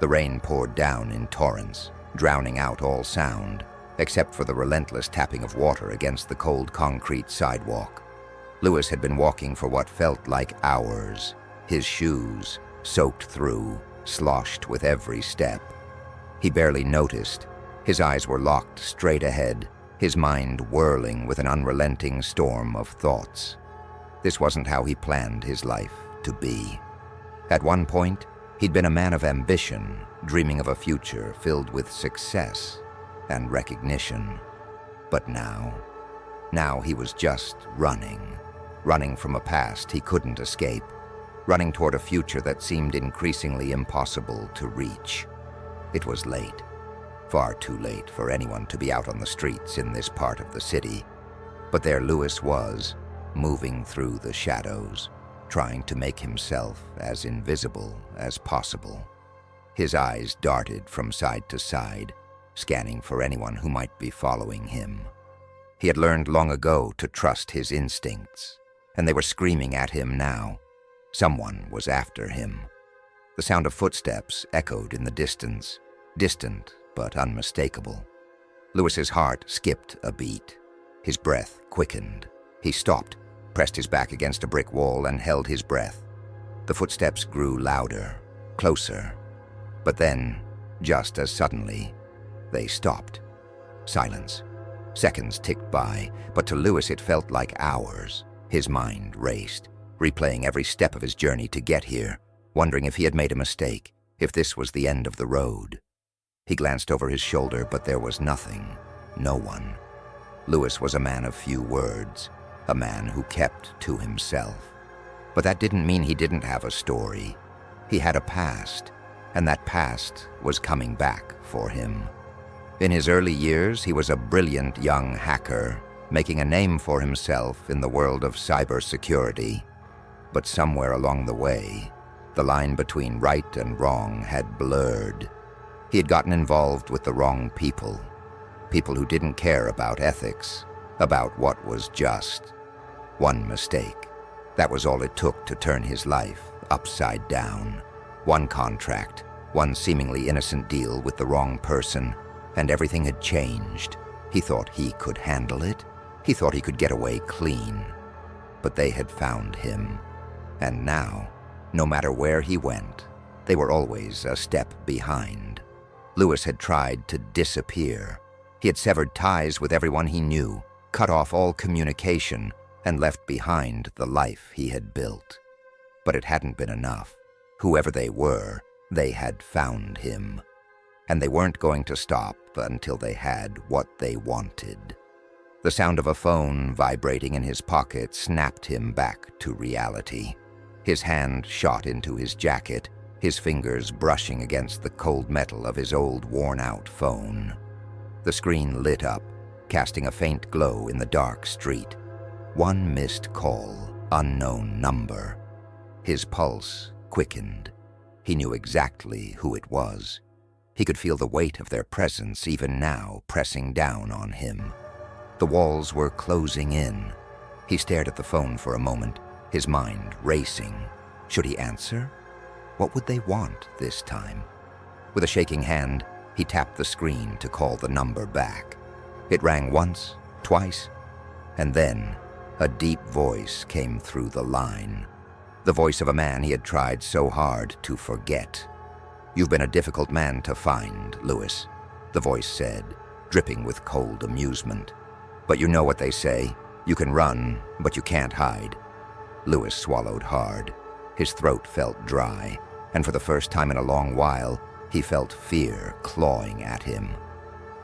The rain poured down in torrents, drowning out all sound, except for the relentless tapping of water against the cold concrete sidewalk. Lewis had been walking for what felt like hours, his shoes soaked through, sloshed with every step. He barely noticed. His eyes were locked straight ahead, his mind whirling with an unrelenting storm of thoughts. This wasn't how he planned his life to be. At one point, he'd been a man of ambition, dreaming of a future filled with success and recognition. But now he was just running from a past he couldn't escape, running toward a future that seemed increasingly impossible to reach. It was late, far too late for anyone to be out on the streets in this part of the city. But there Lewis was, moving through the shadows, trying to make himself as invisible as possible. His eyes darted from side to side, scanning for anyone who might be following him. He had learned long ago to trust his instincts, and they were screaming at him now. Someone was after him. The sound of footsteps echoed in the distance, distant but unmistakable. Lewis's heart skipped a beat. His breath quickened. He stopped, pressed his back against a brick wall, and held his breath. The footsteps grew louder, closer. But then, just as suddenly, they stopped. Silence. Seconds ticked by, but to Lewis it felt like hours. His mind raced, replaying every step of his journey to get here, wondering if he had made a mistake, if this was the end of the road. He glanced over his shoulder, but there was nothing, no one. Lewis was a man of few words, a man who kept to himself. But that didn't mean he didn't have a story. He had a past, and that past was coming back for him. In his early years, he was a brilliant young hacker, making a name for himself in the world of cybersecurity. But somewhere along the way, the line between right and wrong had blurred. He had gotten involved with the wrong people who didn't care about ethics, about what was just. One mistake. That was all it took to turn his life upside down. One contract, one seemingly innocent deal with the wrong person, and everything had changed. He thought he could handle it. He thought he could get away clean. But they had found him. And now, no matter where he went, they were always a step behind. Lewis had tried to disappear. He had severed ties with everyone he knew, cut off all communication, and left behind the life he had built. But it hadn't been enough. Whoever they were, they had found him. And they weren't going to stop until they had what they wanted. The sound of a phone vibrating in his pocket snapped him back to reality. His hand shot into his jacket, his fingers brushing against the cold metal of his old worn-out phone. The screen lit up, casting a faint glow in the dark street. One missed call, unknown number. His pulse quickened. He knew exactly who it was. He could feel the weight of their presence even now pressing down on him. The walls were closing in. He stared at the phone for a moment, his mind racing. Should he answer? What would they want this time? With a shaking hand, he tapped the screen to call the number back. It rang once, twice, and then a deep voice came through the line. The voice of a man he had tried so hard to forget. "You've been a difficult man to find, Lewis," the voice said, dripping with cold amusement. "But you know what they say, you can run, but you can't hide." Lewis swallowed hard. His throat felt dry, and for the first time in a long while, he felt fear clawing at him.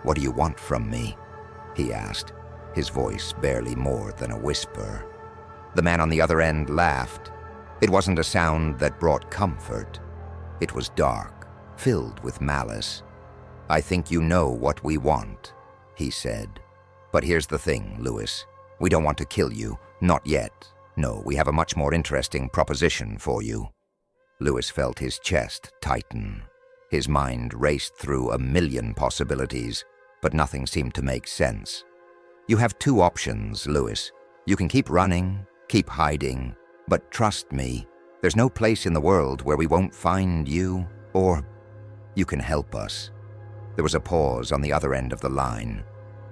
"What do you want from me?" he asked, his voice barely more than a whisper. The man on the other end laughed. It wasn't a sound that brought comfort. It was dark, filled with malice. "I think you know what we want," he said. "But here's the thing, Lewis. We don't want to kill you, not yet. No, we have a much more interesting proposition for you." Lewis felt his chest tighten. His mind raced through a million possibilities, but nothing seemed to make sense. "You have two options, Lewis. You can keep running, keep hiding, but trust me, there's no place in the world where we won't find you, or..." You can help us." There was a pause on the other end of the line,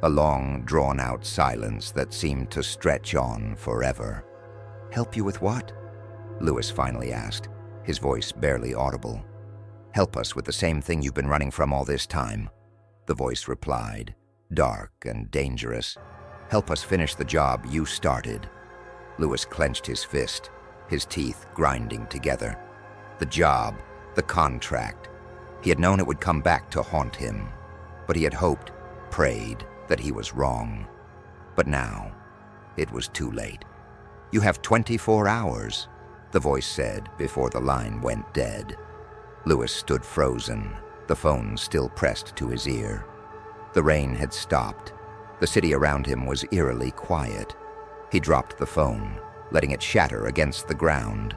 a long, drawn-out silence that seemed to stretch on forever. "Help you with what?" Lewis finally asked, his voice barely audible. "Help us with the same thing you've been running from all this time," the voice replied, dark and dangerous. "Help us finish the job you started." Lewis clenched his fist, his teeth grinding together. The job, the contract. He had known it would come back to haunt him, but he had hoped, prayed, that he was wrong. But now, it was too late. "You have 24 hours, the voice said before the line went dead. Lewis stood frozen, the phone still pressed to his ear. The rain had stopped. The city around him was eerily quiet. He dropped the phone, letting it shatter against the ground.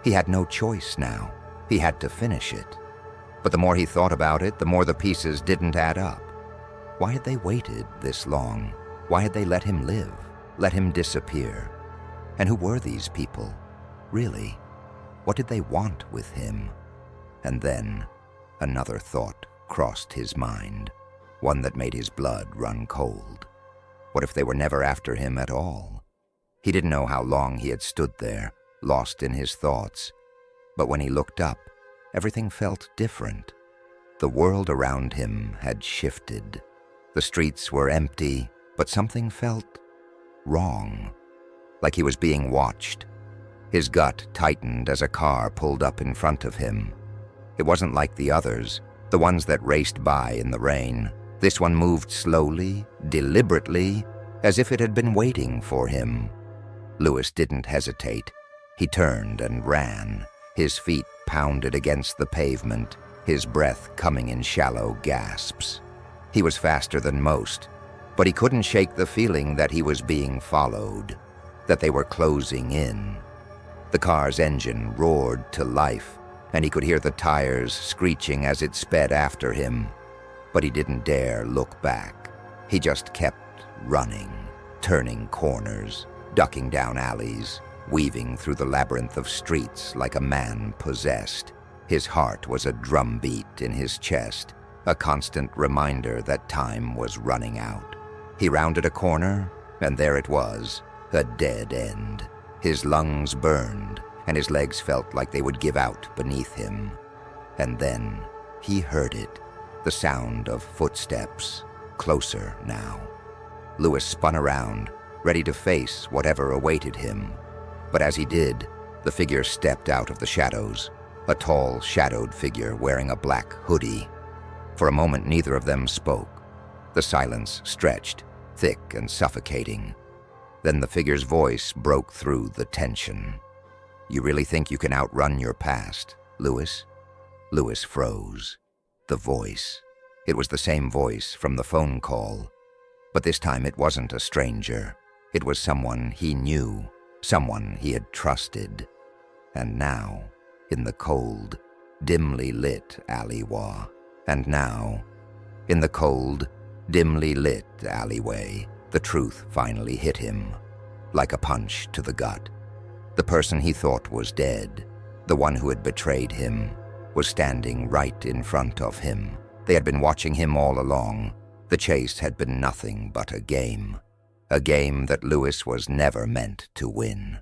He had no choice now. He had to finish it. But the more he thought about it, the more the pieces didn't add up. Why had they waited this long? Why had they let him live, let him disappear? And who were these people? Really? What did they want with him? And then another thought crossed his mind, one that made his blood run cold. What if they were never after him at all? He didn't know how long he had stood there, lost in his thoughts. But when he looked up, everything felt different. The world around him had shifted. The streets were empty, but something felt wrong, like he was being watched. His gut tightened as a car pulled up in front of him. It wasn't like the others, the ones that raced by in the rain. This one moved slowly, deliberately, as if it had been waiting for him. Lewis didn't hesitate. He turned and ran. His feet pounded against the pavement, his breath coming in shallow gasps. He was faster than most, but he couldn't shake the feeling that he was being followed, that they were closing in. The car's engine roared to life, and he could hear the tires screeching as it sped after him. But he didn't dare look back. He just kept running, turning corners, ducking down alleys, weaving through the labyrinth of streets like a man possessed. His heart was a drumbeat in his chest, a constant reminder that time was running out. He rounded a corner, and there it was, a dead end. His lungs burned, and his legs felt like they would give out beneath him. And then he heard it, the sound of footsteps, closer now. Lewis spun around, ready to face whatever awaited him. But as he did, the figure stepped out of the shadows, a tall, shadowed figure wearing a black hoodie. For a moment, neither of them spoke. The silence stretched, thick and suffocating. Then the figure's voice broke through the tension. "You really think you can outrun your past, Lewis?" Lewis froze. The voice. It was the same voice from the phone call. But this time it wasn't a stranger. It was someone he knew, someone he had trusted. And now, in the cold, dimly lit alleyway. And now, in the cold, dimly lit alleyway, the truth finally hit him, like a punch to the gut. The person he thought was dead, the one who had betrayed him, was standing right in front of him. They had been watching him all along. The chase had been nothing but a game that Lewis was never meant to win.